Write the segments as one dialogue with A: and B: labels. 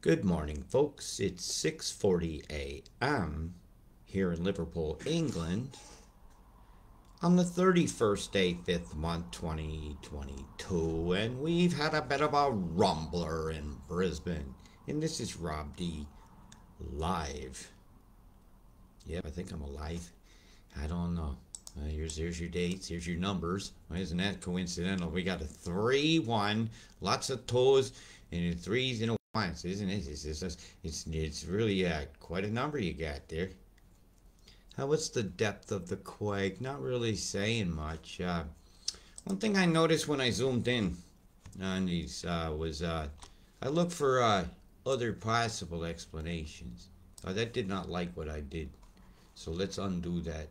A: Good morning, folks. It's 6:40 a.m. here in Liverpool, England, on the 31st day, 5th month, 2022, and we've had a bit of a rumbler in Brisbane. And this is Rob D. live. Yep, I think I'm alive. I don't know. Here's your dates. Here's your numbers. Well, isn't that coincidental? We got a 3-1, lots of toes, and threes and a ones, isn't it? It's really quite a number you got there. What's the depth of the quake? Not really saying much. One thing I noticed when I zoomed in on these was I looked for other possible explanations. That did not like what I did. So let's undo that.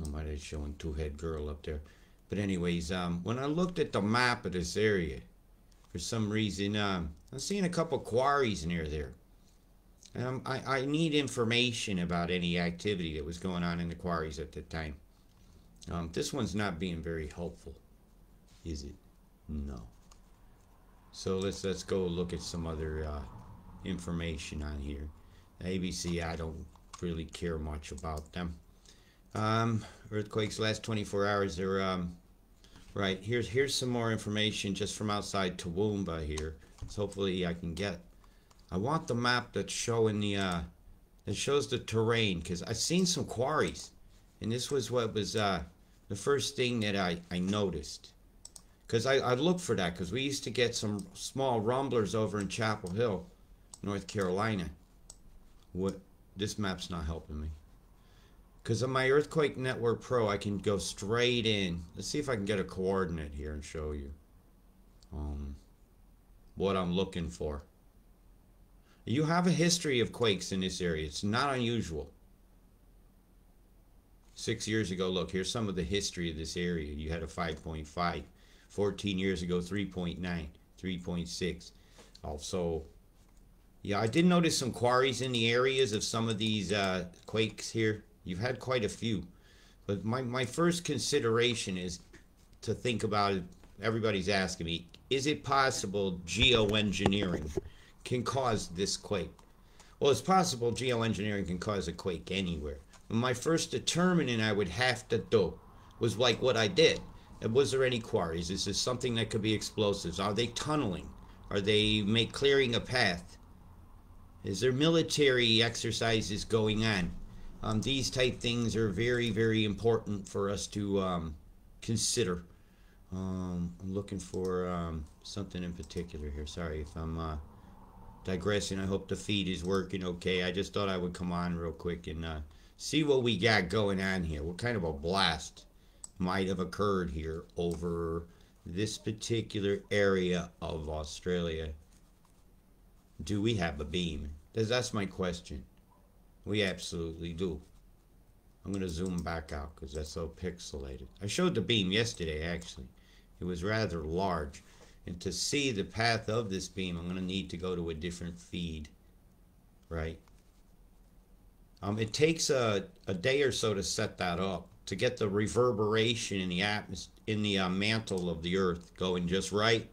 A: I might have shown two-head girl up there. But anyways, when I looked at the map of this area, for some reason, I'm seeing a couple quarries near there. And I need information about any activity that was going on in the quarries at the time. This one's not being very helpful, is it? No. So let's go look at some other information on here. ABC, I don't really care much about them. Earthquakes last 24 hours. They're right. Here's some more information just from outside Toowoomba here. So hopefully I can get. I want the map that's showing the that shows the terrain, because I've seen some quarries, and this was what was the first thing that I noticed. Because I looked for that, because we used to get some small rumblers over in Chapel Hill, North Carolina. What, this map's not helping me. Because on my Earthquake Network Pro, I can go straight in. Let's see if I can get a coordinate here and show you what I'm looking for. You have a history of quakes in this area. It's not unusual. 6 years ago, look, here's some of the history of this area. You had a 5.5. 14 years ago, 3.9, 3.6. Also, yeah, I did notice some quarries in the areas of some of these quakes here. You've had quite a few. But my first consideration is to think about it. Everybody's asking me, is it possible geoengineering can cause this quake? Well, it's possible geoengineering can cause a quake anywhere. But my first determining I would have to do was like what I did. Was there any quarries? Is this something that could be explosives? Are they tunneling? Are they clearing a path? Is there military exercises going on? These type things are very, very important for us to consider. I'm looking for something in particular here. Sorry if I'm digressing. I hope the feed is working okay. I just thought I would come on real quick and see what we got going on here. What kind of a blast might have occurred here over this particular area of Australia? Do we have a beam? That's my question. We absolutely do. I'm going to zoom back out because that's so pixelated. I showed the beam yesterday, actually. It was rather large. And to see the path of this beam, I'm going to need to go to a different feed. Right? It takes a day or so to set that up, to get the reverberation in the mantle of the Earth going just right.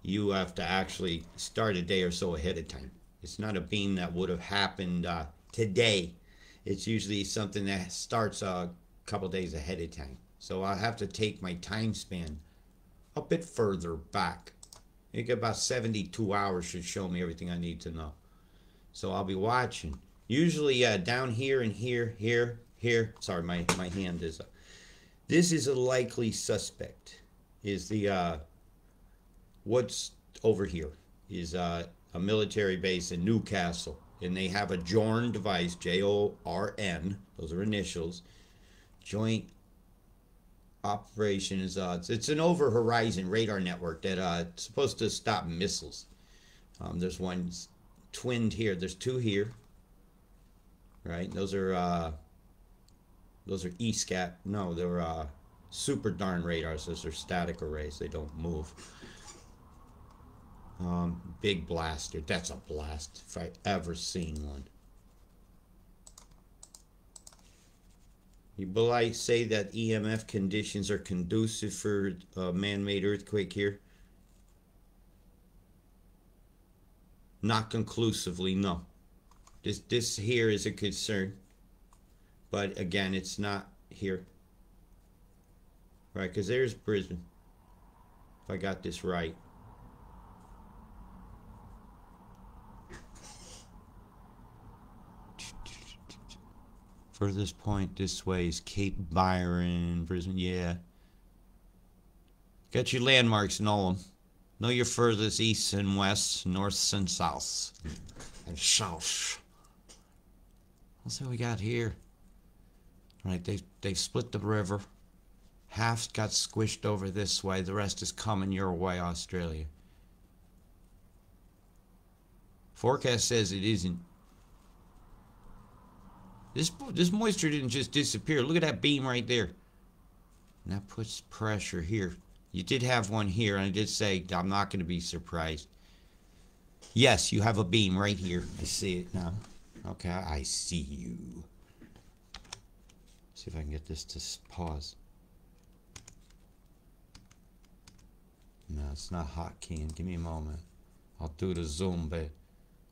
A: You have to actually start a day or so ahead of time. It's not a beam that would have happened today. It's usually something that starts a couple days ahead of time. So I'll have to take my time span a bit further back. I think about 72 hours should show me everything I need to know. So I'll be watching. Usually down here and here. Sorry, my hand is up. This is a likely suspect. Is the what's over here is a military base in Newcastle, and they have a JORN device, JORN. Those are initials. Joint Operation is it's an over-horizon radar network that it's supposed to stop missiles. There's one twinned here. There's two here. Right? Those are ESCAP. No, they're super darn radars. Those are static arrays. They don't move. Big blaster. That's a blast if I ever seen one. Will I say that EMF conditions are conducive for a man-made earthquake here? Not conclusively, no. This here is a concern. But again, it's not here. Right, because there's Brisbane. If I got this right. Furthest point this way is Cape Byron, Brisbane, yeah. Got your landmarks, know them. Know your furthest east and west, north and south. And south. What's what we got here? Right, they split the river. Half got squished over this way. The rest is coming your way, Australia. Forecast says it isn't. This moisture didn't just disappear. Look at that beam right there. And that puts pressure here. You did have one here, and I did say I'm not going to be surprised. Yes, you have a beam right here. I see it now. Okay, I see you. See if I can get this to pause. No, it's not hotkeying. Give me a moment. I'll do the zoom, but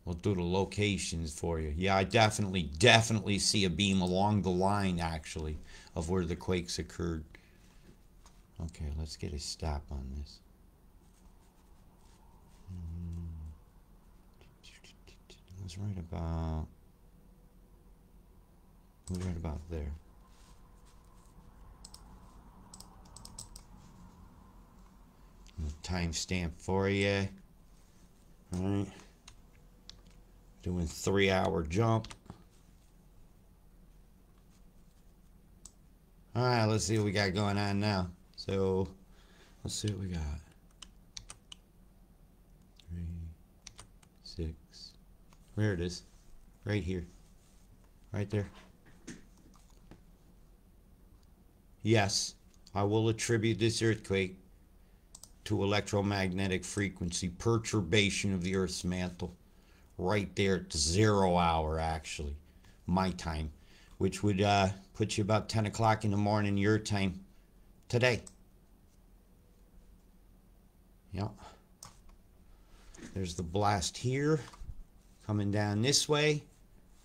A: we'll do the locations for you. Yeah, I definitely see a beam along the line, actually, of where the quakes occurred. Okay, let's get a stop on this. It was right about there. Timestamp for you. Alright. Doing 3-hour jump. Alright, let's see what we got going on now. So, let's see what we got. 3, 6. Where it is. Right here. Right there. Yes, I will attribute this earthquake to electromagnetic frequency perturbation of the Earth's mantle. Right there at the 0 hour, actually. My time. Which would put you about 10 o'clock in the morning your time today. Yep. There's the blast here. Coming down this way.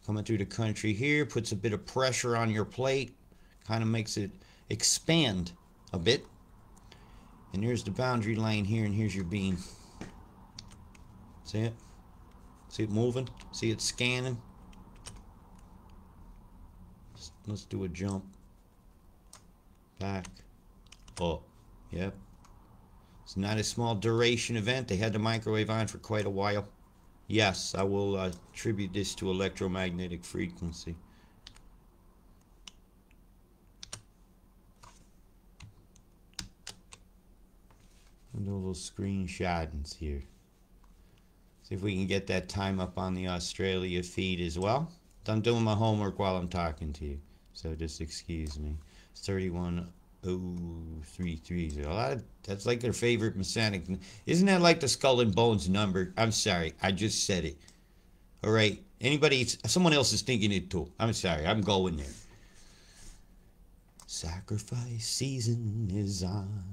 A: Coming through the country here. Puts a bit of pressure on your plate. Kind of makes it expand a bit. And here's the boundary line here, and here's your beam. See it? See it moving? See it scanning? Let's do a jump. Back. Up. Yep. It's not a small duration event. They had the microwave on for quite a while. Yes, I will attribute this to electromagnetic frequency. I'll do a little screenshotings here. See if we can get that time up on the Australia feed as well. I'm doing my homework while I'm talking to you, so just excuse me. It's 31033. That's like their favorite Masonic. Isn't that like the Skull and Bones number? I'm sorry, I just said it. All right, anybody? Someone else is thinking it too. I'm sorry, I'm going there. Sacrifice season is on.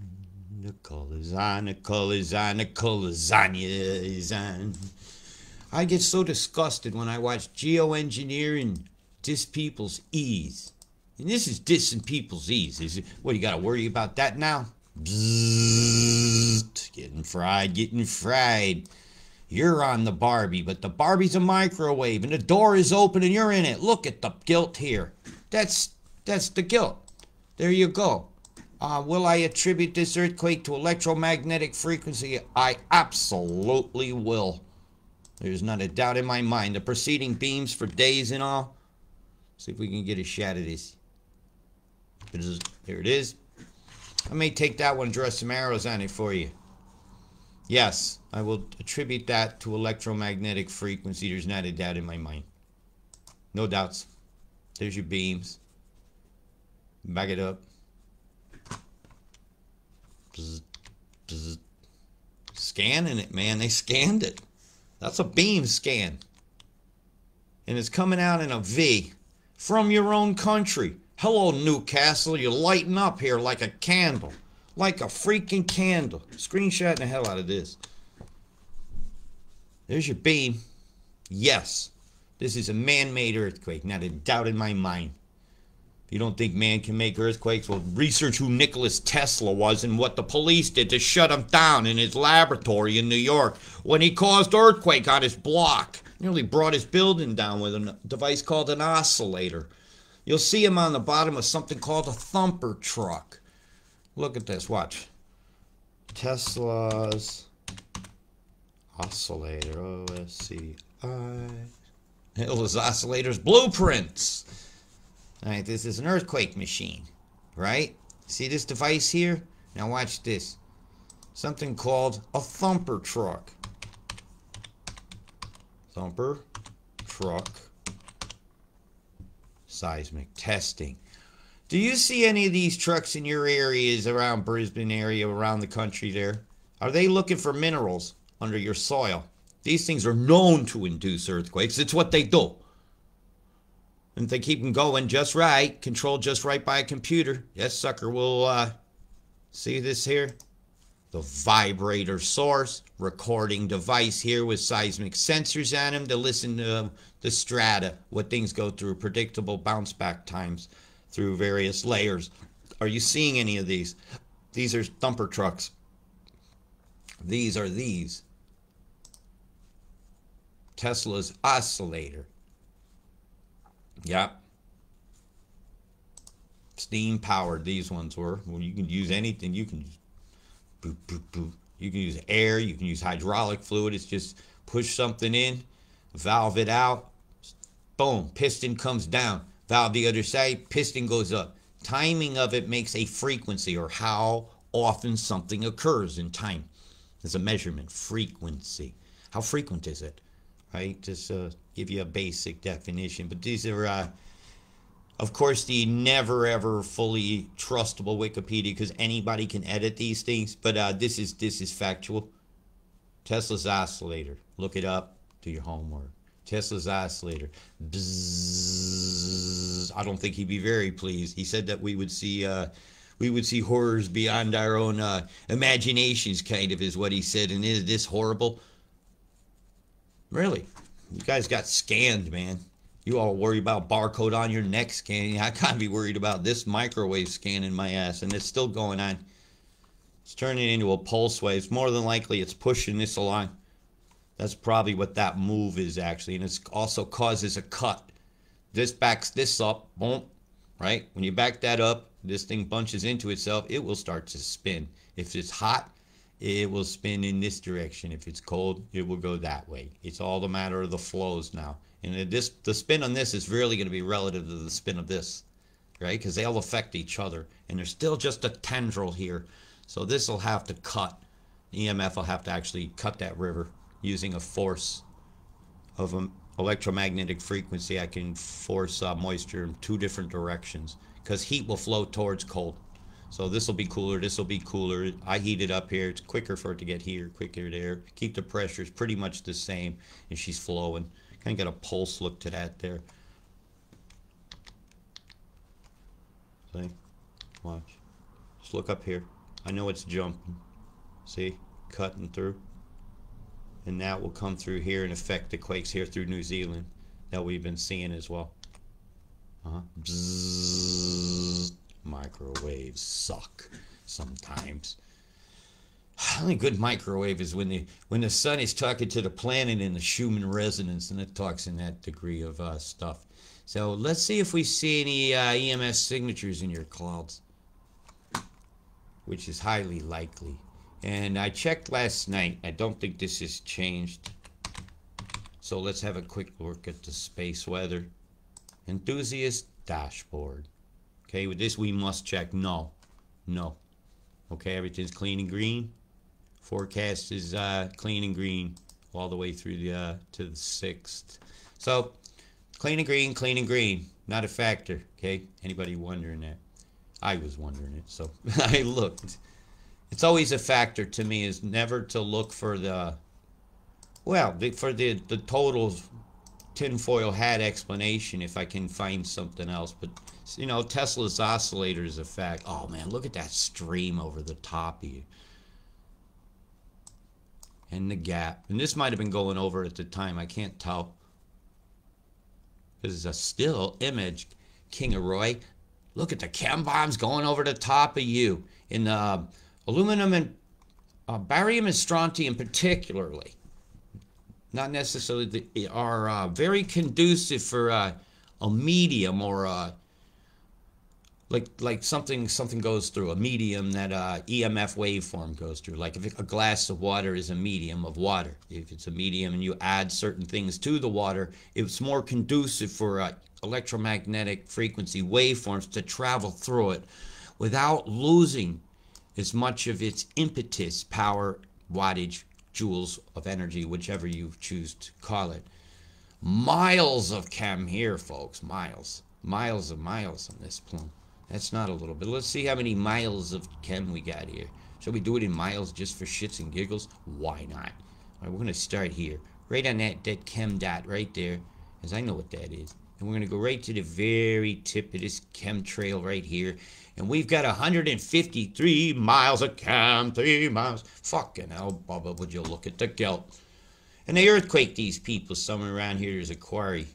A: The colors on, the colors on, the colors on, is on. I get so disgusted when I watch geoengineering diss people's ease. And this is dissing people's ease. Is it, what, you got to worry about that now? Bzzzt, getting fried. You're on the Barbie, but the Barbie's a microwave, and the door is open, and you're in it. Look at the guilt here. That's the guilt. There you go. Will I attribute this earthquake to electromagnetic frequency? I absolutely will. There's not a doubt in my mind. The preceding beams for days and all. See if we can get a shot of this. There it is. I may take that one and draw some arrows on it for you. Yes, I will attribute that to electromagnetic frequency. There's not a doubt in my mind. No doubts. There's your beams. Back it up. Scanning it, man. They scanned it. That's a beam scan. And it's coming out in a V from your own country. Hello, Newcastle. You're lighting up here like a candle. Like a freaking candle. Screenshotting the hell out of this. There's your beam. Yes, this is a man-made earthquake, not a doubt in my mind. If you don't think man can make earthquakes, well, research who Nikola Tesla was and what the police did to shut him down in his laboratory in New York when he caused earthquake on his block. Nearly brought his building down with a device called an oscillator. You'll see him on the bottom of something called a thumper truck. Look at this, watch. Tesla's oscillator, O-S-C-I. Tesla's oscillator's blueprints. All right, this is an earthquake machine, right? See this device here? Now watch this. Something called a thumper truck. Thumper truck seismic testing. Do you see any of these trucks in your areas around Brisbane area, around the country there? Are they looking for minerals under your soil? These things are known to induce earthquakes. It's what they do. And if they keep them going just right, controlled just right by a computer, that sucker will, see this here? The vibrator source recording device here with seismic sensors on them to listen to the strata, what things go through, predictable bounce back times through various layers. Are you seeing any of these? These are thumper trucks. These are these. Tesla's oscillator. Yep. Steam powered these ones were. Well, you can use anything. You can boop, boop, boop. You can use air. You can use hydraulic fluid. It's just push something in, valve it out, boom, piston comes down. Valve the other side, piston goes up. Timing of it makes a frequency, or how often something occurs in time. There's a measurement, frequency. How frequent is it? Right? Just give you a basic definition. But these are, of course, the never ever fully trustable Wikipedia, because anybody can edit these things. But this is factual. Tesla's oscillator. Look it up. Do your homework. Tesla's oscillator. Bzzz. I don't think he'd be very pleased. He said that we would see horrors beyond our own imaginations, kind of, is what he said. And is this horrible? Really? You guys got scanned, man. You all worry about barcode on your neck scanning. I gotta be worried about this microwave scanning my ass, and it's still going on. It's turning into a pulse wave. It's more than likely it's pushing this along. That's probably what that move is, actually. And it also causes a cut. This backs this up, boom, right? When you back that up, this thing bunches into itself, it will start to spin. If it's hot, it will spin in this direction. If it's cold, it will go that way. It's all the matter of the flows now. And the spin on this is really going to be relative to the spin of this, right? Because they'll affect each other. And there's still just a tendril here. So this will have to cut. The EMF will have to actually cut that river using a force of an electromagnetic frequency. I can force moisture in two different directions, because heat will flow towards cold. So this will be cooler, this will be cooler. I heat it up here. It's quicker for it to get here, quicker there. Keep the pressures pretty much the same, and she's flowing. Kind of get a pulse look to that there. See? Watch. Just look up here. I know it's jumping. See? Cutting through. And that will come through here and affect the quakes here through New Zealand that we've been seeing as well. Bzzz. Microwaves suck sometimes. The only good microwave is when the sun is talking to the planet in the Schumann resonance, and it talks in that degree of stuff. So let's see if we see any EMS signatures in your clouds, which is highly likely. And I checked last night. I don't think this has changed. So let's have a quick look at the space weather enthusiast dashboard. Okay, with this we must check no. Okay, everything's clean and green. Forecast is clean and green all the way through the to the 6th. So clean and green, not a factor. Okay, anybody wondering that? I was wondering it, so I looked. It's always a factor to me, is never to look for the, well, for the total tinfoil hat explanation if I can find something else. But, you know, Tesla's oscillator is a fact. Oh, man, look at that stream over the top of you. and the gap. And this might have been going over at the time. I can't tell. This is a still image, King of Roy. Look at the chem bombs going over the top of you. In aluminum and barium and strontium particularly. Not necessarily, are very conducive for a medium or like something goes through, a medium that EMF waveform goes through. Like if a glass of water is a medium of water. If it's a medium and you add certain things to the water, it's more conducive for electromagnetic frequency waveforms to travel through it without losing as much of its impetus, power, wattage, joules of energy, whichever you choose to call it. Miles of chem here, folks. Miles on this plume. That's not a little bit. Let's see how many miles of chem we got here. Shall we do it in miles just for shits and giggles? Why not? All right, we're going to start here. Right on that chem dot right there, as I know what that is. And we're going to go right to the very tip of this chemtrail right here. And we've got 153 miles of chem, 3 miles. Fucking hell, Bubba, would you look at the gelt. And they earthquake these people somewhere around here. There's a quarry.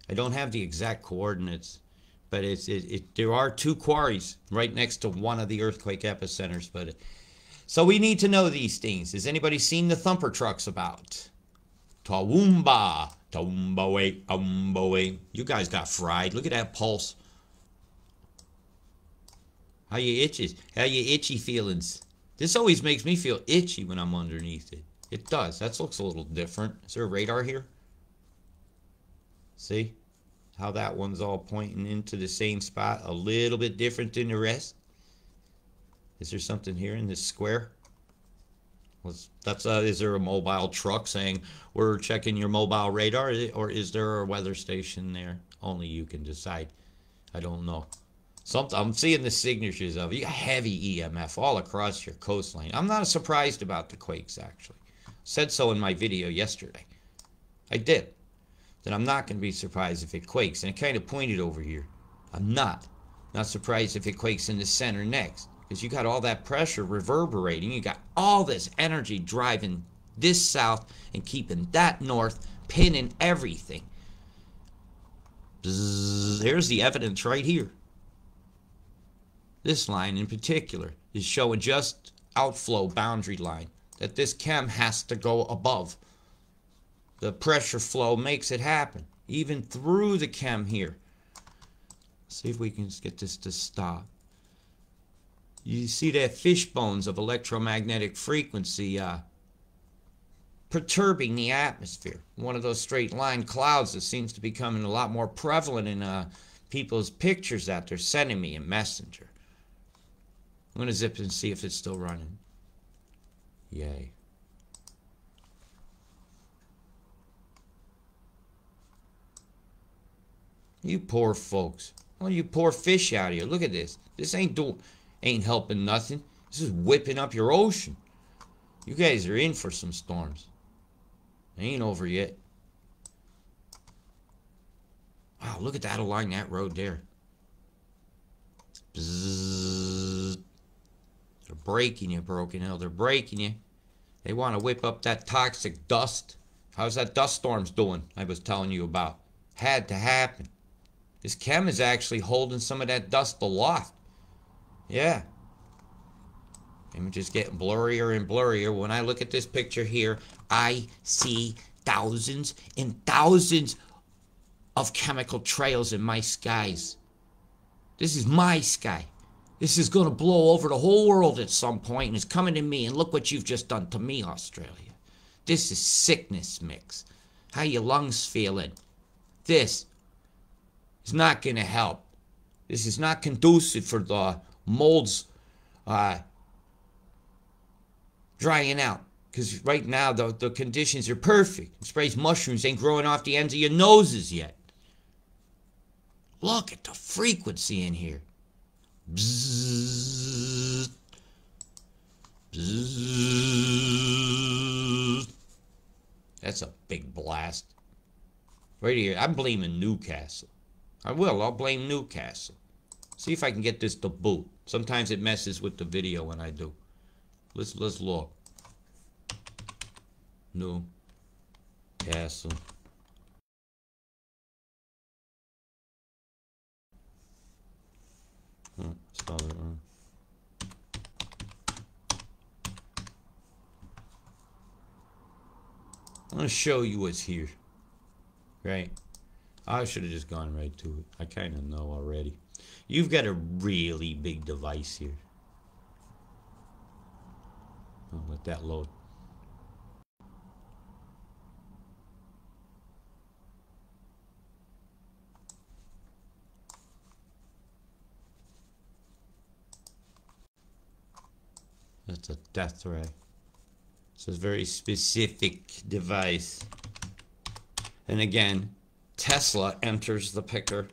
A: I don't have the exact coordinates. But there are 2 quarries right next to one of the earthquake epicenters. But so we need to know these things. Has anybody seen the thumper trucks about? Toowoomba, Toowoomba. You guys got fried. Look at that pulse. How you itchy feelings? This always makes me feel itchy when I'm underneath it. It does. That looks a little different. Is there a radar here? See? How that one's all pointing into the same spot, a little bit different than the rest. Is there something here in this square? Is there a mobile truck saying we're checking your mobile radar, or is there a weather station there? Only you can decide. I don't know. I'm seeing the signatures of it. Heavy EMF all across your coastline. I'm not surprised about the quakes, actually. Said so in my video yesterday. I did. Then I'm not going to be surprised if it quakes. And it kind of pointed over here. I'm not surprised if it quakes in the center next. Because you got all that pressure reverberating. You got all this energy driving this south and keeping that north, pinning everything. Bzzz, there's the evidence right here. This line in particular is showing just outflow boundary line. That this chem has to go above. The pressure flow makes it happen, even through the chem here. See if we can get this to stop. You see that fish bones of electromagnetic frequency perturbing the atmosphere. One of those straight line clouds that seems to be becoming a lot more prevalent in people's pictures that they're sending me in Messenger. I'm going to zip and see if it's still running. Yay. You poor folks. Oh, you poor fish out here. Look at this. This ain't helping nothing. This is whipping up your ocean. You guys are in for some storms. It ain't over yet. Wow, look at that along that road there. Bzzz. They're breaking you, Broken Hill. They're breaking you. They want to whip up that toxic dust. How's that dust storms doing I was telling you about? Had to happen. This chem is actually holding some of that dust aloft. Yeah. Images getting blurrier and blurrier. When I look at this picture here, I see thousands and thousands of chemical trails in my skies. This is my sky. This is going to blow over the whole world at some point, and it's coming to me, and look what you've just done to me, Australia. This is sickness mix. How your lungs feeling? This is not going to help. This is not conducive for the molds drying out. Because right now, the conditions are perfect. Sprays mushrooms ain't growing off the ends of your noses yet. Look at the frequency in here. Bzzz. Bzzz. That's a big blast. Right here, I'm blaming Newcastle. I'll blame Newcastle. See if I can get this to boot. Sometimes it messes with the video when I do. Let's look. No. Castle. Oh, spelled it wrong. I'm going to show you what's here. Right? I should have just gone right to it. I kind of know already. You've got a really big device here. I'll let that load. That's a death ray. It's a very specific device. And again, Tesla enters the picture.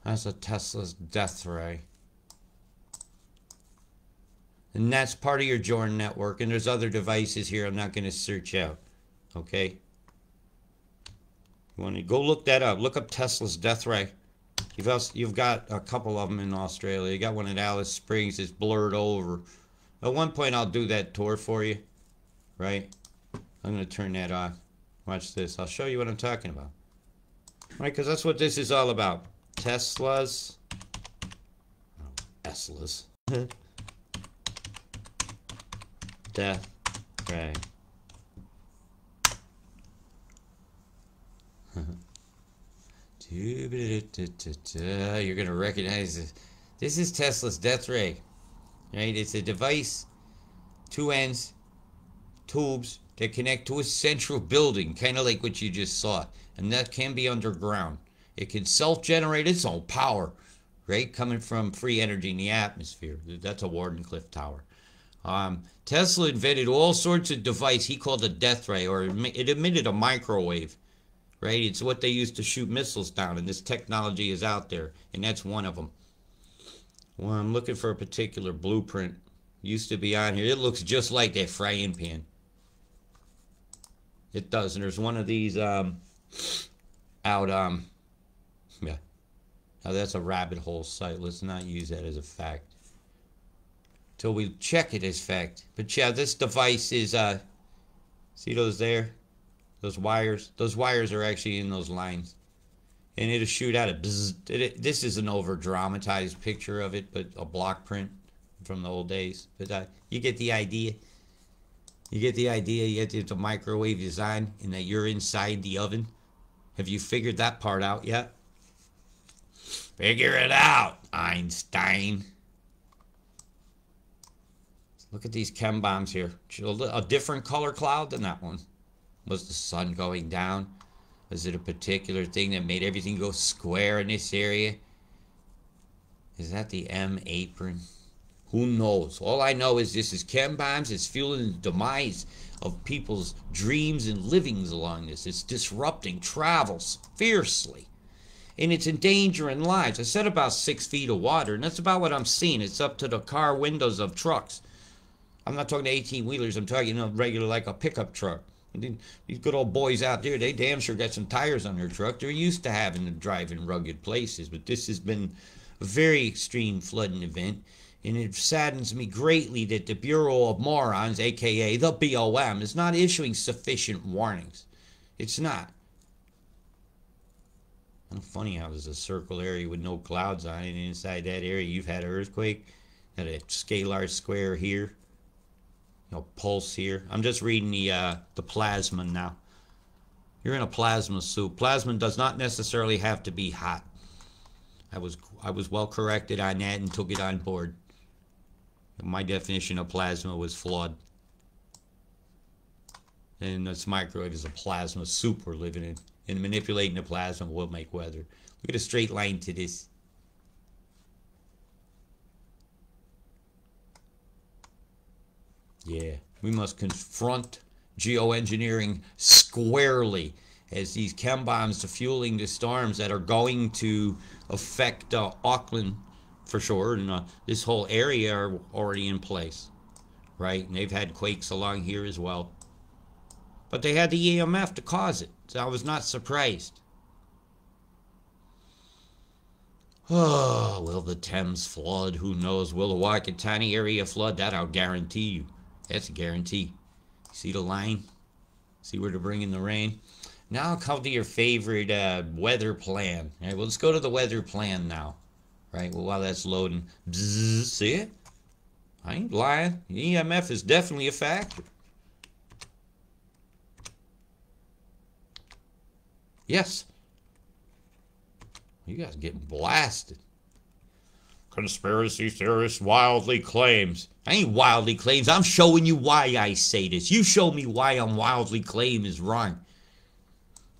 A: That's a Tesla's death ray. And that's part of your Jordan network. And there's other devices here I'm not going to search out. Okay? You want to go look that up. Look up Tesla's death ray. You've got a couple of them in Australia. You got one in Alice Springs. It's blurred over. At one point, I'll do that tour for you. Right? I'm going to turn that off. Watch this. I'll show you what I'm talking about. Right? Because that's what this is all about. Teslas. Oh, Teslas. Death ray. You're gonna recognize this. This is Tesla's death ray, right? It's a device, two ends, tubes that connect to a central building, kind of like what you just saw, and that can be underground. It can self-generate its own power, right? Coming from free energy in the atmosphere. That's a Wardenclyffe tower. Tesla invented all sorts of device he called a death ray, or it emitted a microwave. Right? It's what they used to shoot missiles down, and this technology is out there, and that's one of them. Well, I'm looking for a particular blueprint. Used to be on here. It looks just like that frying pan. It does, and there's one of these yeah. Now that's a rabbit hole site. Let's not use that as a fact till we check it as fact. But yeah, this device is see those there? Those wires are actually in those lines. And it'll shoot out a bzzz. This is an over-dramatized picture of it, but a block print from the old days. But you get the idea. You get the idea. You get the microwave design and that you're inside the oven. Have you figured that part out yet? Figure it out, Einstein. Look at these chem bombs here. A different color cloud than that one. Was the sun going down? Was it a particular thing that made everything go square in this area? Is that the M apron? Who knows? All I know is this is chem bombs. It's fueling the demise of people's dreams and livings along this. It's disrupting travels fiercely. And it's endangering lives. I said about 6 feet of water, and that's about what I'm seeing. It's up to the car windows of trucks. I'm not talking to 18-wheelers. I'm talking regular like a pickup truck. These good old boys out there, they damn sure got some tires on their truck. They're used to having to drive in rugged places, but this has been a very extreme flooding event, and it saddens me greatly that the Bureau of Morons, aka the BOM, is not issuing sufficient warnings. It's not. It's funny how there's a circle area with no clouds on it, and inside that area you've had an earthquake, got a scalar square here. Pulse here. I'm just reading the plasma now. You're in a plasma soup. Plasma does not necessarily have to be hot. I was well corrected on that and took it on board. My definition of plasma was flawed. And this microwave is a plasma soup we're living in. And manipulating the plasma will make weather. Look at a straight line to this. Yeah, we must confront geoengineering squarely as these chem bombs are fueling the storms that are going to affect Auckland for sure. And this whole area are already in place, right? And they've had quakes along here as well. But they had the EMF to cause it, so I was not surprised. Oh, will the Thames flood? Who knows? Will the Waikatani area flood? That I'll guarantee you. That's a guarantee. See the line? See where to bring in the rain? Now come to your favorite weather plan. All right, well, let's go to the weather plan now. Right, well, while that's loading. Bzzz, see it? I ain't lying. The EMF is definitely a factor. Yes. You guys getting blasted. Conspiracy theorists wildly claims. I ain't wildly claims. I'm showing you why I say this. You show me why I'm wildly claim is wrong.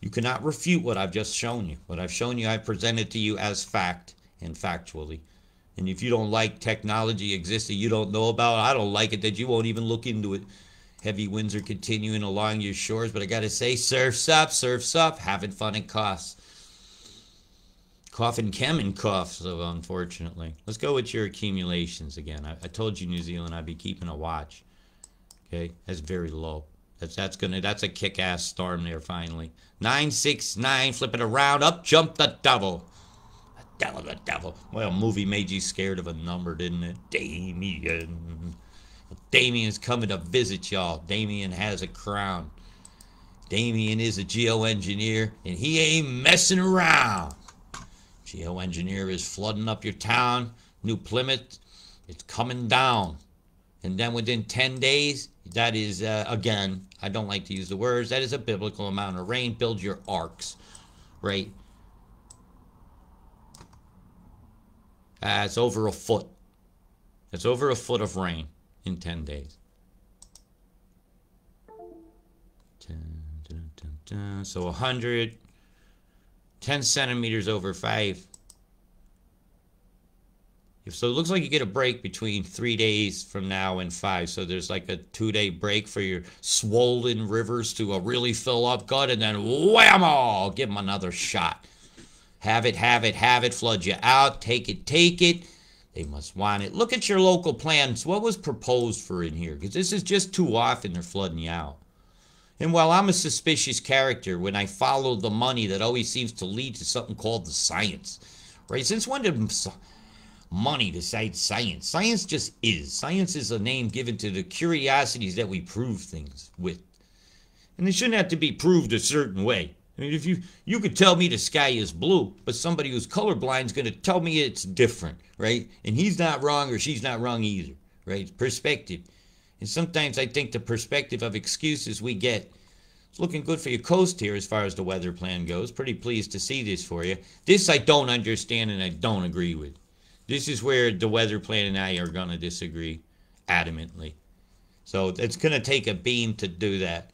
A: You cannot refute what I've just shown you. What I've shown you, I presented to you as fact and factually. And if you don't like technology exists that you don't know about, I don't like it that you won't even look into it. Heavy winds are continuing along your shores, but I gotta say, surf's up, having fun at costs. Coughing Kemen cough, so unfortunately. Let's go with your accumulations again. I told you, New Zealand, I'd be keeping a watch. Okay, that's very low. That's a kick-ass storm there finally. 969, flip it around, up jump the devil. The devil. Well, movie made you scared of a number, didn't it? Damien. Damien's coming to visit y'all. Damien has a crown. Damien is a geoengineer, and he ain't messing around. Geoengineer is flooding up your town. New Plymouth, it's coming down. And then within 10 days, that is, again, I don't like to use the words, that is a biblical amount of rain. Build your arks, right? It's over a foot. It's over a foot of rain in 10 days. So 100, 10 centimeters over 5. So it looks like you get a break between 3 days from now and 5. So there's like a 2-day break for your swollen rivers to really fill up gut, and then whammo, give them another shot. Have it, flood you out, take it. They must want it. Look at your local plans. What was proposed for in here? Because this is just too often they're flooding you out. And while I'm a suspicious character, when I follow the money, that always seems to lead to something called the science. Right? Since when did money decide science? Science just is. Science is a name given to the curiosities that we prove things with. And they shouldn't have to be proved a certain way. I mean, if you could tell me the sky is blue, but somebody who's colorblind is going to tell me it's different, right? And he's not wrong or she's not wrong either, right? Perspective. And sometimes I think the perspective of excuses we get. It's looking good for your coast here as far as the weather plan goes. Pretty pleased to see this for you. This I don't understand and I don't agree with. This is where the weather plan and I are going to disagree adamantly. So it's going to take a beam to do that.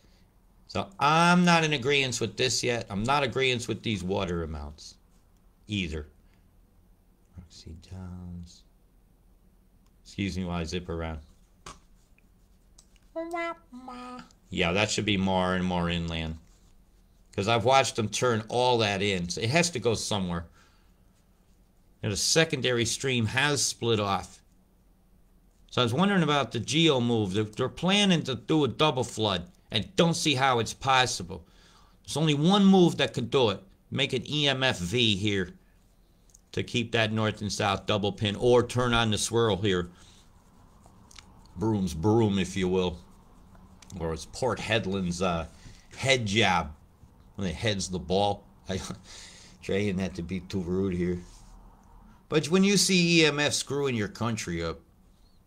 A: So I'm not in agreement with this yet. I'm not in agreement with these water amounts either. Roxy Downs. Excuse me while I zip around. Yeah, that should be more and more inland. Because I've watched them turn all that in. So it has to go somewhere. And a secondary stream has split off. So I was wondering about the geo move. They're planning to do a double flood. And don't see how it's possible. There's only one move that could do it. Make an EMF V here to keep that north and south double pin, or turn on the swirl here. Broom's broom, if you will. Or it's Port Hedland's head jab. When it heads the ball. I'm trying not to be too rude here. But when you see EMF screwing your country up,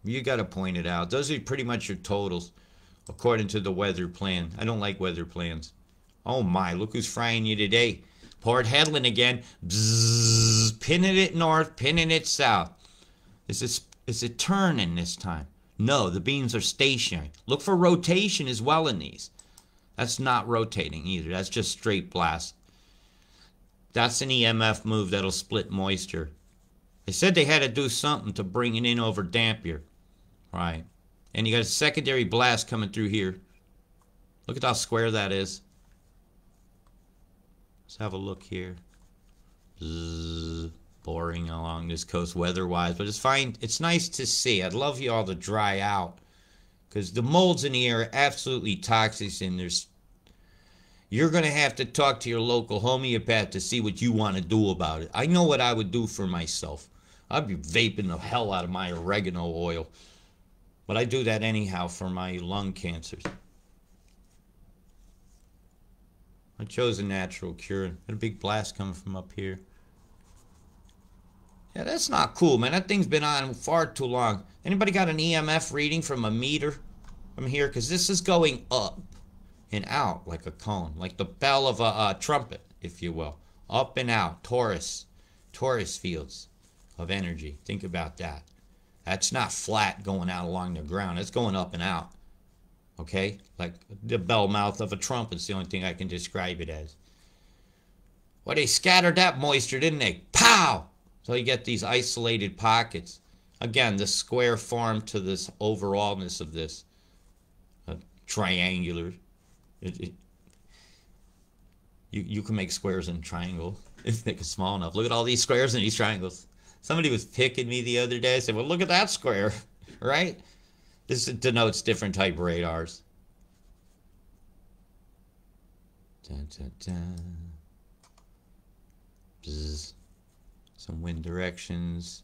A: you got to point it out. Those are pretty much your totals. According to the weather plan. I don't like weather plans. Oh my, look who's frying you today. Port Hedland again. Bzzz, pinning it north, pinning it south. Is it turning this time? No, the beams are stationary. Look for rotation as well in these. That's not rotating either. That's just straight blast. That's an EMF move that'll split moisture. They said they had to do something to bring it in over Dampier. Right. And you got a secondary blast coming through here. Look at how square that is. Let's have a look here. Zzz, boring along this coast weather-wise, but it's fine. It's nice to see. I'd love you all to dry out, because the molds in the air are absolutely toxic, and there's, You're going to have to talk to your local homeopath to see what you want to do about it. I know what I would do for myself. I'd be vaping the hell out of my oregano oil. But I do that anyhow for my lung cancers. I chose a natural cure. Got a big blast coming from up here. Yeah, that's not cool, man. That thing's been on far too long. Anybody got an EMF reading from a meter from here? Because this is going up and out like a cone, like the bell of a trumpet, if you will. Up and out. Taurus fields of energy. Think about that. That's not flat going out along the ground. It's going up and out. Okay? Like the bell mouth of a trumpet is the only thing I can describe it as. Well, they scattered that moisture, didn't they? Pow! So you get these isolated pockets. Again, the square form to this overallness of this. Triangular. You can make squares in triangle if they make it small enough. Look at all these squares and these triangles. Somebody was picking me the other day. I said, well, look at that square, right? This denotes different type radars. Dun, dun, dun. Bzz. Some wind directions.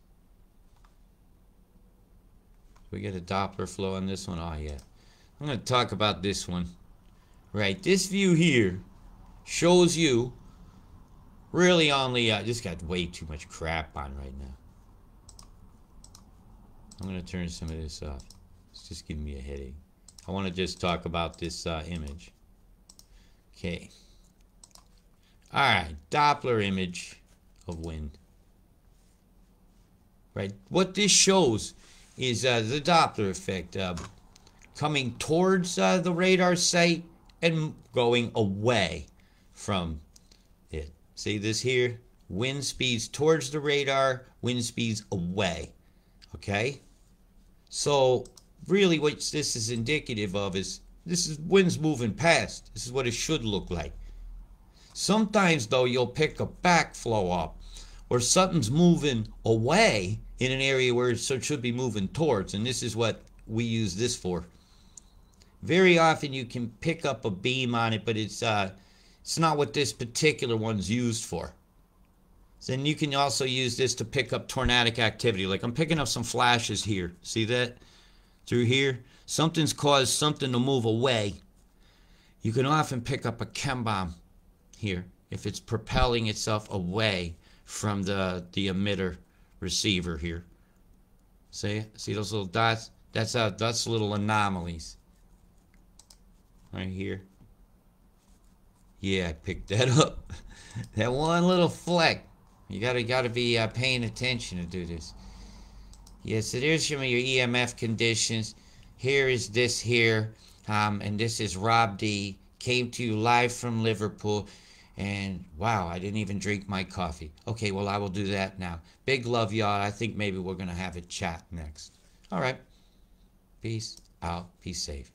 A: We get a Doppler flow on this one. Oh, yeah. I'm going to talk about this one. Right, this view here shows you really only, I just got way too much crap on right now. I'm going to turn some of this off. It's just giving me a headache. I want to just talk about this image. Okay. Alright, Doppler image of wind. Right, what this shows is the Doppler effect coming towards the radar site and going away from it. See this here? Wind speeds towards the radar, wind speeds away. Okay? So, really what this is indicative of is, this is wind's moving past. This is what it should look like. Sometimes, though, you'll pick a backflow up, or something's moving away in an area where it should be moving towards, and this is what we use this for. Very often you can pick up a beam on it, but it's not what this particular one's used for. Then you can also use this to pick up tornadic activity. Like I'm picking up some flashes here. See that? Through here. Something's caused something to move away. You can often pick up a chem bomb here if it's propelling itself away from the emitter receiver here. See those little dots? That's little anomalies. Right here. Yeah, I picked that up. That one little fleck. You gotta be paying attention to do this. Yeah, so there's some of your EMF conditions. Here is this here. And this is Rob D. Came to you live from Liverpool. And wow, I didn't even drink my coffee. Okay, well, I will do that now. Big love, y'all. I think maybe we're going to have a chat next. All right. Peace out. Peace safe.